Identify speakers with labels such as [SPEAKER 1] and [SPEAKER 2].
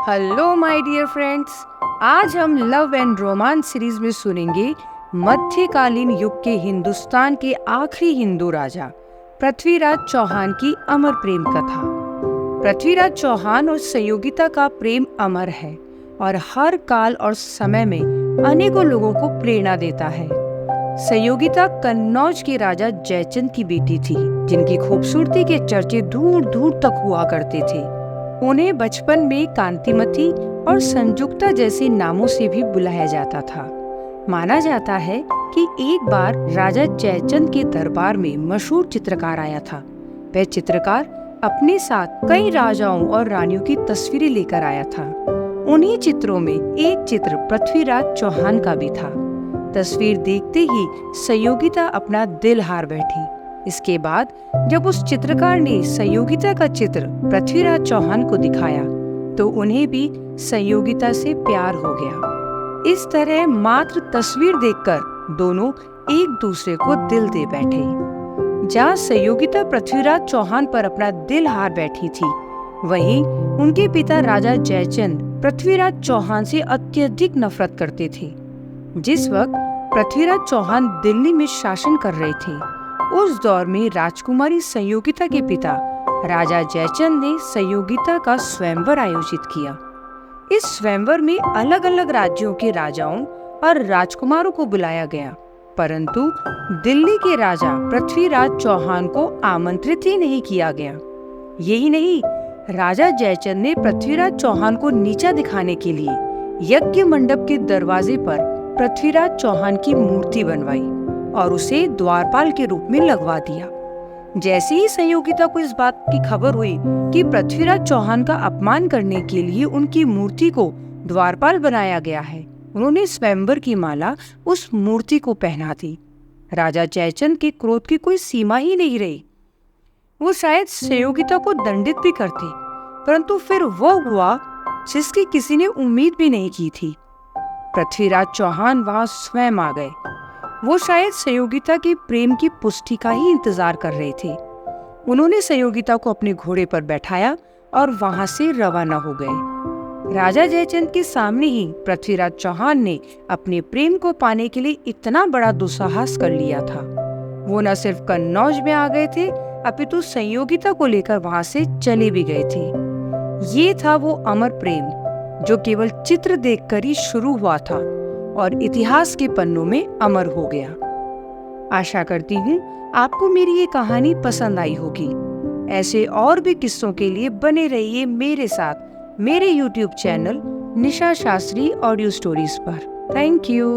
[SPEAKER 1] Hello my dear friends, आज हम love and romance series में सुनेंगे मध्यकालीन युग के हिंदुस्तान के आखिरी हिंदू राजा पृथ्वीराज चौहान की अमर प्रेम कथा। पृथ्वीराज चौहान और संयोगिता का प्रेम अमर है और हर काल और समय में अनेकों लोगों को प्रेरणा देता है। संयोगिता कन्नौज के राजा जयचंद की बेटी थी, जिनकी खूबसूरती के चर्चे दूर दूर तक हुआ करते थे। उन्हें बचपन में कांतिमती और संजुक्ता जैसे नामों से भी बुलाया जाता था। माना जाता है कि एक बार राजा जयचंद के दरबार में मशहूर चित्रकार आया था। वह चित्रकार अपने साथ कई राजाओं और रानियों की तस्वीरें लेकर आया था। उन्हीं चित्रों में एक चित्र पृथ्वीराज चौहान का भी था। तस्वीर देखते ही संयोगिता अपना दिल हार बैठी। इसके बाद जब उस चित्रकार ने संयोगिता का चित्र पृथ्वीराज चौहान को दिखाया तो उन्हें भी संयोगिता से प्यार हो गया। इस तरह मात्र तस्वीर देखकर दोनों एक दूसरे को दिल दे बैठे। जहाँ संयोगिता पृथ्वीराज चौहान पर अपना दिल हार बैठी थी, वहीं उनके पिता राजा जयचंद पृथ्वीराज चौहान से अत्यधिक नफरत करते थे। जिस वक्त पृथ्वीराज चौहान दिल्ली में शासन कर रहे थे, उस दौर में राजकुमारी संयोगिता के पिता राजा जयचंद ने संयोगिता का स्वयंवर आयोजित किया। इस स्वयंवर में अलग अलग राज्यों के राजाओं और राजकुमारों को बुलाया गया, परंतु दिल्ली के राजा पृथ्वीराज चौहान को आमंत्रित ही नहीं किया गया। यही नहीं, राजा जयचंद ने पृथ्वीराज चौहान को नीचा दिखाने के लिए यज्ञ मंडप के दरवाजे पर पृथ्वीराज चौहान की मूर्ति बनवाई और उसे द्वारपाल के रूप में लगवा दिया। जैसे ही संयोगिता को इस बात की खबर हुई कि पृथ्वीराज चौहान का अपमान करने के लिए उनकी मूर्ति को द्वारपाल बनाया गया है, उन्होंने स्वयंवर की माला उस मूर्ति को पहना दी। राजा जयचंद के क्रोध की कोई सीमा ही नहीं रही। वो शायद संयोगिता को दंडित भी करते, परंतु फिर वो हुआ जिसकी किसी ने उम्मीद भी नहीं की थी। पृथ्वीराज चौहान वहां स्वयं आ गए। वो शायद संयोगिता के प्रेम की पुष्टि का ही इंतजार कर रहे थे। उन्होंने संयोगिता को अपने घोड़े पर बैठाया और वहां से रवाना हो गए। राजा जयचंद के सामने ही पृथ्वीराज चौहान ने अपने प्रेम को पाने के लिए इतना बड़ा दुस्साहस कर लिया था। वो न सिर्फ कन्नौज में आ गए थे, अपितु संयोगिता को लेकर वहां से चले भी गए थे। ये था वो अमर प्रेम जो केवल चित्र देखकर ही शुरू हुआ था और इतिहास के पन्नों में अमर हो गया। आशा करती हूँ आपको मेरी ये कहानी पसंद आई होगी। ऐसे और भी किस्सों के लिए बने रहिए मेरे साथ मेरे YouTube चैनल निशा शास्त्री ऑडियो स्टोरीज पर। Thank you.